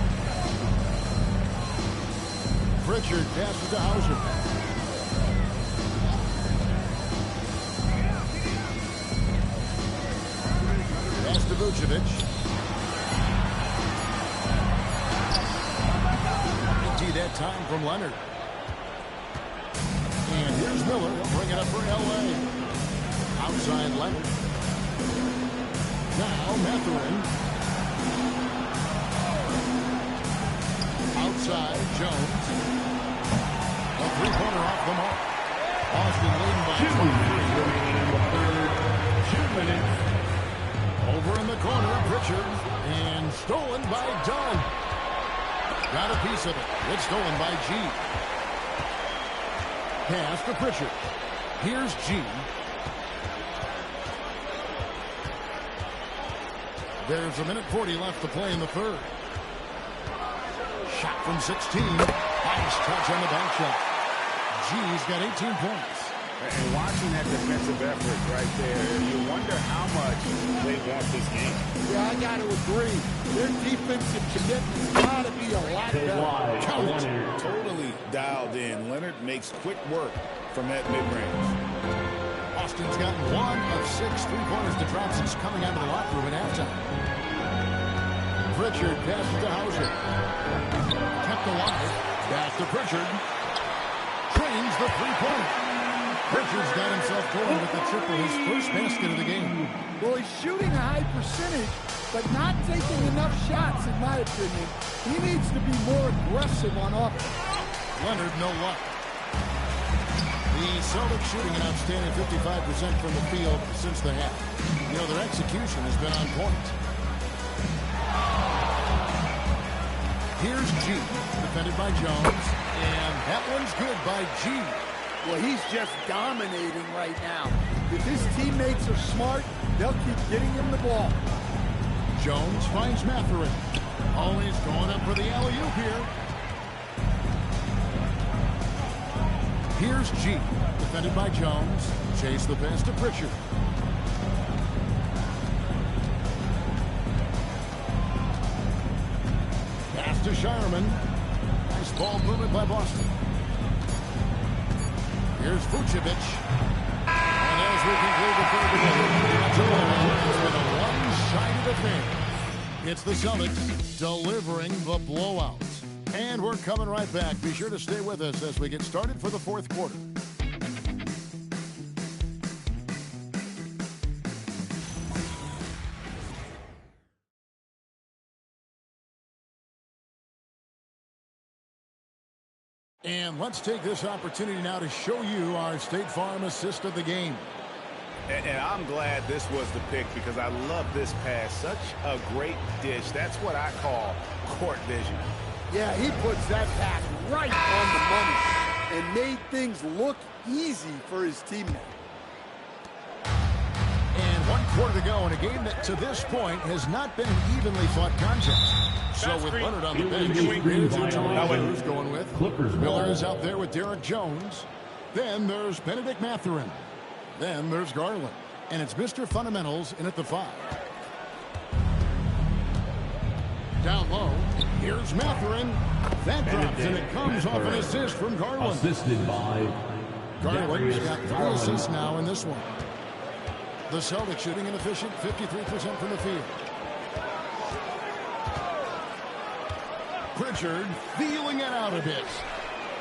Pritchard passes to Hauser. Pass to Vucevic. Empty that time from Leonard. And here's Miller. He'll bring it up for L.A. Outside Leonard. Now Mathurin. Outside Jones. A three-pointer off the mark. Boston leading by 23. 2 minutes. Over in the corner, Pritchard. And stolen by Dunn. Got a piece of it. It's stolen by G. Pass to Pritchard. Here's G. There's a minute 40 left to play in the third. Shot from 16. Nice touch on the bank shot. G's got 18 points. And watching that defensive effort right there, you wonder how much they want this game. Yeah, I got to agree. Their defensive commitment's got to be a lot better. Totally dialed in. Leonard makes quick work from that mid-range. Austin's gotten 1 of 6 three-pointers to drop since coming out of the locker room at halftime. Pritchard passes to Hauser. Kept alive. Back to Pritchard. Trains the three-pointer. Pritchard's got himself going with the triple, his first basket of the game. Well, he's shooting a high percentage, but not taking enough shots, in my opinion. He needs to be more aggressive on offense. Leonard, no luck. The Celtics shooting an outstanding 55% from the field since the half. You know, their execution has been on point. Here's G, defended by Jones, and that one's good by G. Well, he's just dominating right now. If his teammates are smart, they'll keep getting him the ball. Jones finds Mathurin. Oh, he's going up for the alley-oop here. Here's G, defended by Jones. Chase the pass to Pritchard. Pass to Shireman. Nice ball movement by Boston. Here's Vucevic. And as we conclude the third quarter, it's been a one-sided affair. It's the Celtics delivering the blowout. And we're coming right back. Be sure to stay with us as we get started for the fourth quarter. And let's take this opportunity now to show you our State Farm assist of the game. And I'm glad this was the pick because I love this pass. Such a great dish. That's what I call court vision. Yeah, he puts that pass right on the money and made things look easy for his teammate. And 1 quarter to go in a game that to this point has not been an evenly fought contest. So with Leonard on the bench, here's who Toronto's going with. Miller is out there with Derek Jones. Then there's Benedict Mathurin. Then there's Garland. And it's Mr. Fundamentals in at the 5. Down low, here's Mathurin. That drops, and it comes off an assist from Garland. Assisted by Garland's got 3 assists now in this one. The Celtics shooting an efficient 53% from the field. Pritchard feeling it out a bit.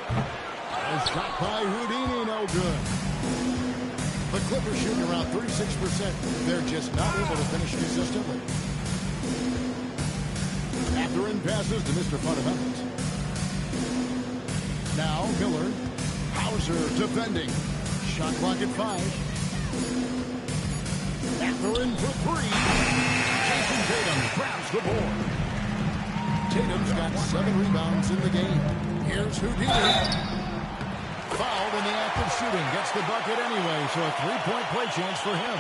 A shot by Houdini, no good. The Clippers shooting around 36%. They're just not able to finish consistently. Mathurin passes to Mr. Fundamentals. Now Miller. Hauser defending. Shot clock at 5. Mathurin for 3. Jason Tatum grabs the board. Tatum's got 7 rebounds in the game. Here's Houdini. Fouled in the act of shooting. Gets the bucket anyway, so a 3-point play chance for him.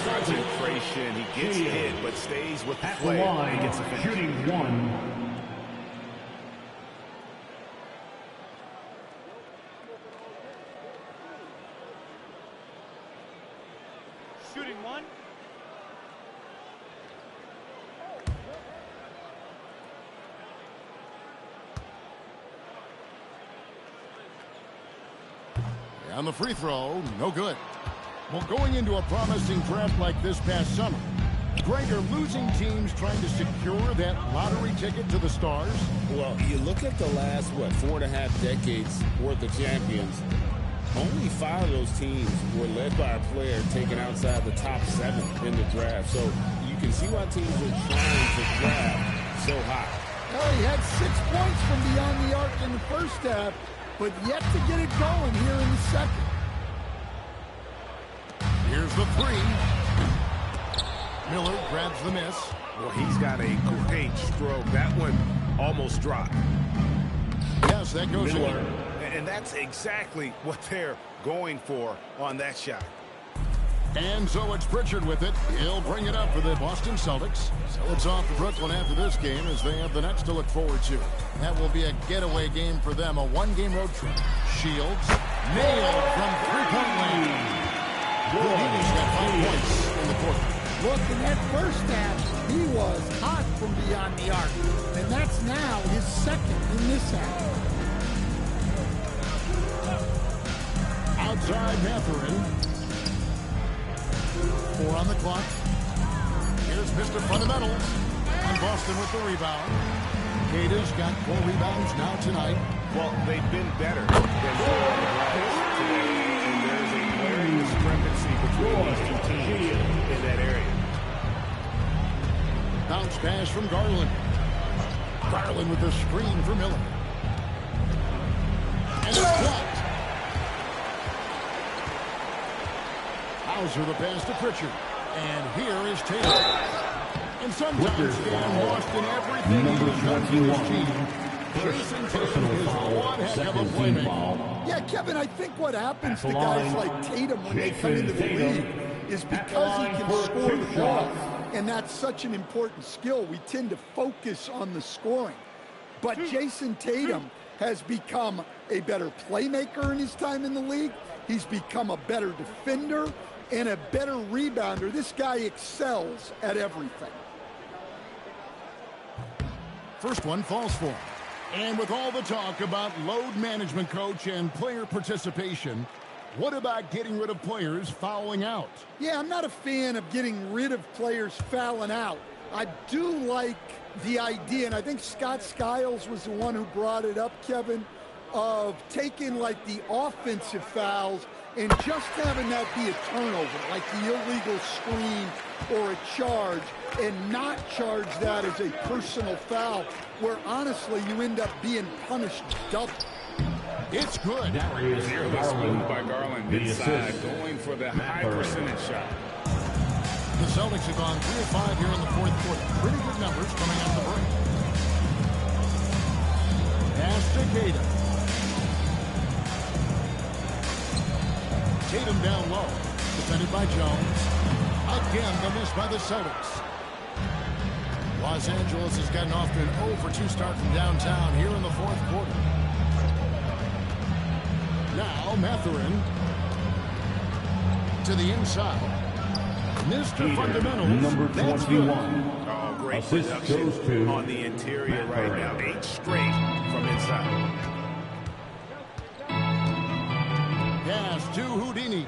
Concentration. He gets hit, but stays with the play. He gets a finish. Shooting 1. Shooting 1. On the free throw, no good. Well, going into a promising draft like this past summer, Greg, are losing teams trying to secure that lottery ticket to the stars? Well, you look at the last, 4.5 decades worth of champions, only 5 of those teams were led by a player taken outside the top 7 in the draft. So you can see why teams are trying to draft so high. Well, he had 6 points from beyond the arc in the first half, but yet to get it going here in the second. Here's the 3. Miller grabs the miss. Well, he's got a great stroke. That one almost dropped. Yes, that goes in. And that's exactly what they're going for on that shot. And so it's Pritchard with it. He'll bring it up for the Boston Celtics. So it's off to Brooklyn after this game as they have the Nets to look forward to. That will be a getaway game for them, a 1-game road trip. Shields nailed from 3-point range. Houdini's got 5 points in the quarter. Look, in that first half, he was hot from beyond the arc. And that's now his second in this half. Outside Mathurin. 4 on the clock. Here's Mr. Fundamentals. And Boston with the rebound. Kata's got 4 rebounds now tonight. Well, they've been better than 4 on the glass today. And there's a glaring discrepancy between these 2 teams in that area. Bounce pass from Garland. Garland with the screen for Miller. And it's blocked. Hauser the pass to Pritchard. And here is Tatum. And sometimes Dan Boston everything he's done for his team. Jason Tatum is one heck of a playmaker. Yeah, Kevin, I think what happens to guys like Tatum when they come into the league is because he can score the ball, and that's such an important skill, we tend to focus on the scoring. But Jason Tatum has become a better playmaker in his time in the league. He's become a better defender and a better rebounder. This guy excels at everything. First one falls for him. And with all the talk about load management, coach, and player participation, what about getting rid of players fouling out? Yeah, I'm not a fan of getting rid of players fouling out. I do like the idea, and I think Scott Skiles was the one who brought it up, Kevin, of taking like the offensive fouls and just having that be a turnover, like the illegal screen or a charge, and not charge that as a personal foul, where honestly you end up being punished double. It's good. Fearless move by Garland inside, going for the high percentage shot. The Celtics have gone 3 of 5 here in the fourth quarter. Pretty good numbers coming out of the break. Pass to Tatum. Tatum down low. Defended by Jones. Again, the miss by the Celtics. Los Angeles has gotten off to an 0 for 2 start from downtown here in the fourth quarter. Now, Mathurin to the inside. Mr. Fundamentals, number 21. Oh, great production on the interior right now. 8 straight from inside. Pass to Houdini.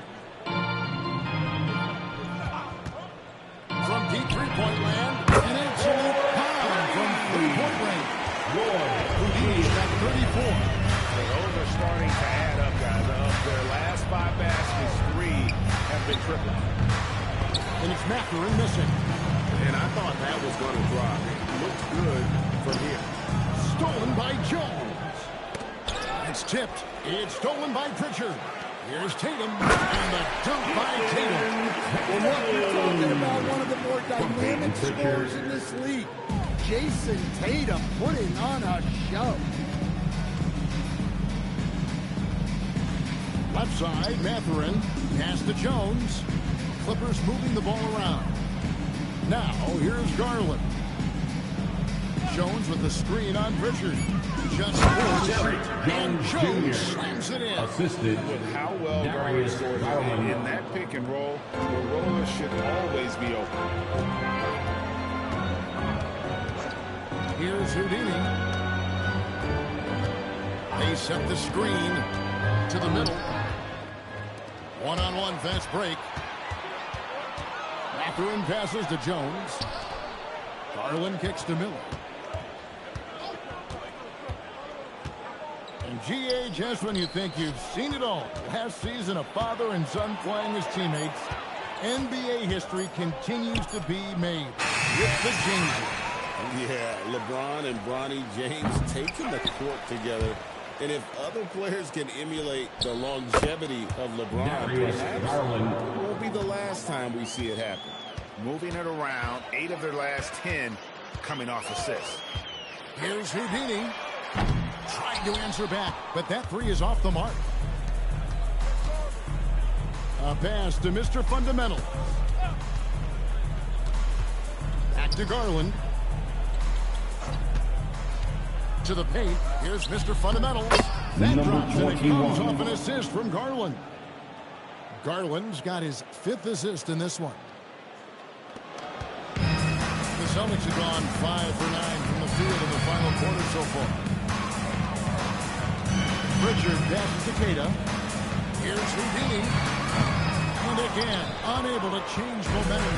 From deep three-point land, an absolute pound from three-point range. Houdini's got 34. Those are starting to add up, guys. Of their last 5 baskets, 3 have been triples. And it's Mathurin missing. And I thought that was going to drop. It looked good from here. Stolen by Jones. It's tipped. It's stolen by Pritchard. Here's Tatum. And the dunk by Tatum. Well, look, you're talking about one of the more dynamic scorers in this league. Jason Tatum putting on a show. Left side, Mathurin. Pass to Jones. Clippers moving the ball around. Now, here's Garland. Jones with the screen on Pritchard. Just and Jones slams it in. Assisted with how well Garland scores in that pick and roll, the roller should always be open. Here's Houdini. They set the screen to the middle. One-on-one fast break. Mathurin passes to Jones. Garland kicks to Miller. And G.A. just when you think you've seen it all. Last season, a father and son playing as teammates. NBA history continues to be made with the Jameses. Yeah, LeBron and Bronny James taking the court together. And if other players can emulate the longevity of LeBron, perhaps it won't be the last time we see it happen. Moving it around, 8 of their last 10 coming off assists. Here's Houdini. Trying to answer back, but that 3 is off the mark. A pass to Mr. Fundamental. Back to Garland. To the paint. Here's Mr. Fundamentals. That drops and it comes off an assist from Garland. Garland's got his 5th assist in this one. The Celtics have gone 5 for 9 from the field in the final quarter so far. Pritchard passes to Queta. Here's Houdini. And again, unable to change momentum.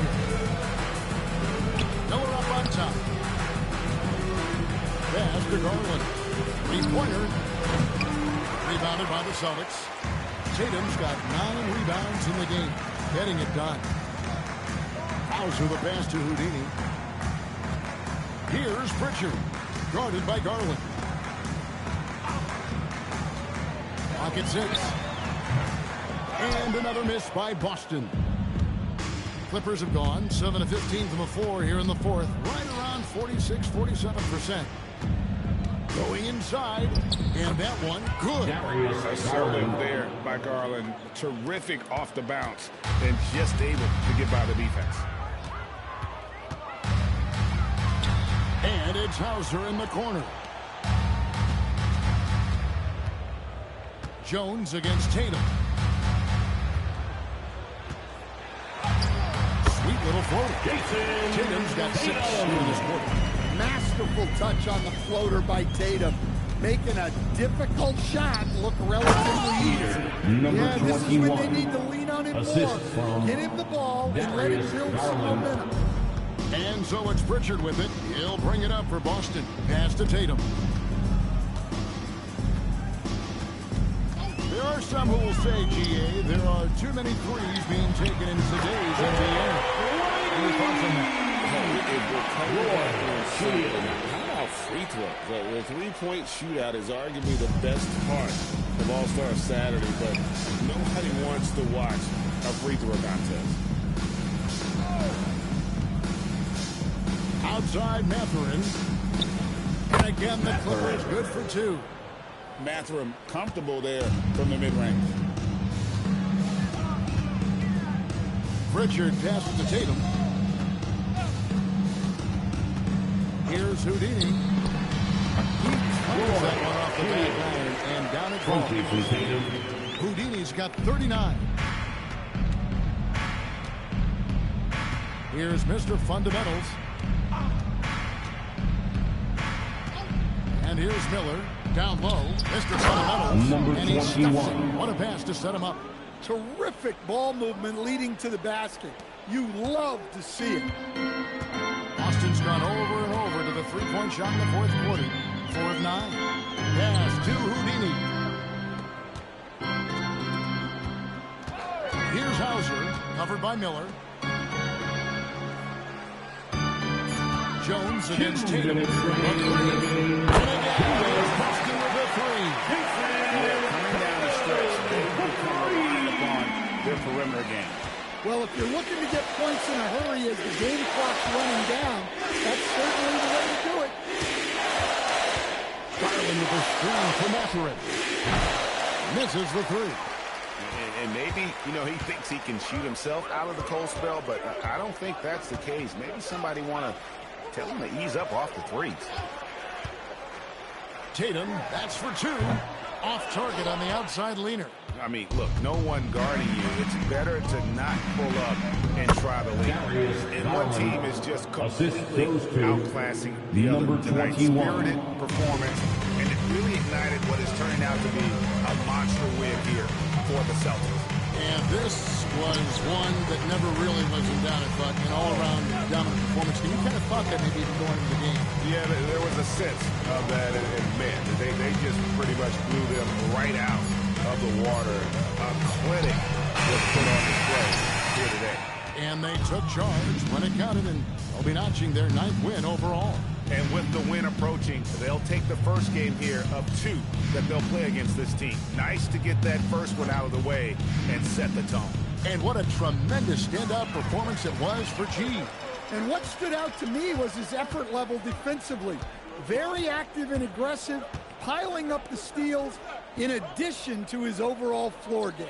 Miller up on top. Pass to Garland. 3-pointer. Rebounded by the Celtics. Tatum's got 9 rebounds in the game. Getting it done. Hauser the pass to Houdini. Here's Pritchard. Guarded by Garland. Pocket 6. And another miss by Boston. Clippers have gone 7 of 15 from the floor here in the fourth. Right around 46-47%. Going inside, and that one good. Assertive there by Garland. Terrific off the bounce, and just able to get by the defense. And it's Hauser in the corner. Jones against Tatum. Sweet little floater. Tatum's got 6 in this quarter. Masterful touch on the floater by Tatum, making a difficult shot look relatively easy. Number This is when 21. they need to lean on him Assist more. from Get him the ball and let him build some Garland. momentum. And so it's Pritchard with it. He'll bring it up for Boston. Pass to Tatum. There are some who will say, GA, there are too many threes being taken in today's NBA. Any thoughts on that? How about free throw? The three-point shootout is arguably the best part of All-Star Saturday, but nobody wants to watch a free throw contest. Outside Mathurin. And again, the Clippers good for 2. Mathurin comfortable there from the mid-range. Pritchard passes to Tatum. Here's Houdini. He fires that one off the back iron and down it goes. Houdini's got 39. Here's Mr. Fundamentals. And here's Miller. Down low, Mr. Fundamentals. Number and he 21. stuffs it. What a pass to set him up. Terrific ball movement leading to the basket. You love to see it. Boston's gone over and over to the three-point shot in the fourth quarter. 4 of 9. Pass to Houdini. Here's Hauser, covered by Miller. Jones against Tatum. And again, there's Boston with the 3. Coming down the stretch, they've become reliant upon their perimeter game. Well, if you're looking to get points in a hurry as the game clock's running down, that's certainly the way to do it. Garland with a screen for Mathurin. Misses the 3. And maybe, he thinks he can shoot himself out of the cold spell, but I don't think that's the case. Maybe somebody want to tell him to ease up off the threes. Tatum, that's for 2. Off target on the outside leaner. I mean, look, no one guarding you. It's better to not pull up and try the leaner. And one team is just completely outclassing the other. Tonight's spirited performance, and it really ignited what is turning out to be a monster win here for the Celtics. And this was one that never really was in doubt, but an all-around dominant performance. And you kind of thought that maybe even going into the game. Yeah, there was a sense of that, and man, they just pretty much blew them right out of the water. A clinic was put on display here today. And they took charge when it counted, and they'll be notching their 9th win overall. And with the win approaching, they'll take the first game here of 2 that they'll play against this team. Nice to get that first one out of the way and set the tone. And what a tremendous standout performance it was for G. And what stood out to me was his effort level defensively. Very active and aggressive, piling up the steals in addition to his overall floor game.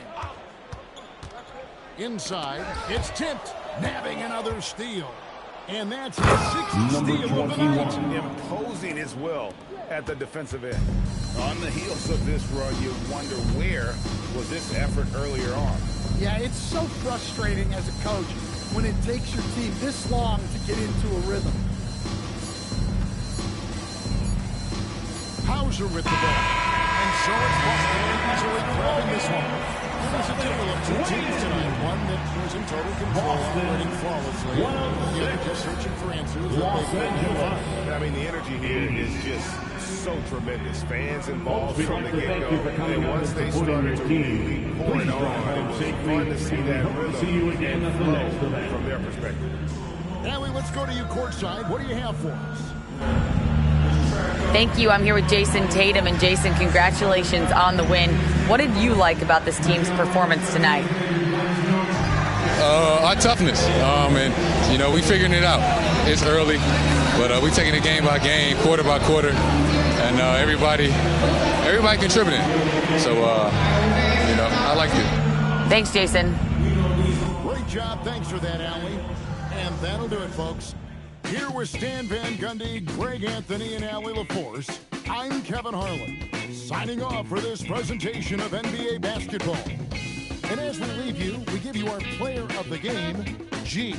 Inside, it's Tint, nabbing another steal. And that's his 6th steal of the night. Imposing his will at the defensive end. On the heels of this run, you wonder where was this effort earlier on. Yeah, it's so frustrating as a coach when it takes your team this long to get into a rhythm. Hauser with the ball. And so it's Boston easily grabbing this one. It was a duel of 2 teams tonight. One that was in total control, operating flawlessly. The other just searching for answers. I mean, the energy here is just so tremendous. Fans involved from the get-go. And once they started to really pour it on, it was fun to see that rhythm and flow from their perspective. Allie, let's go to you courtside. What do you have for us? Thank you. I'm here with Jason Tatum. And Jason, congratulations on the win. What did you like about this team's performance tonight? Our toughness. We figuring it out. It's early, but we taking it game by game, quarter by quarter. and everybody contributing. So, I liked it. Thanks, Jason. Great job. Thanks for that, Allie. And that'll do it, folks. Here with Stan Van Gundy, Greg Anthony, and Allie LaForce, I'm Kevin Harlan, signing off for this presentation of NBA basketball. And as we leave you, we give you our player of the game, G.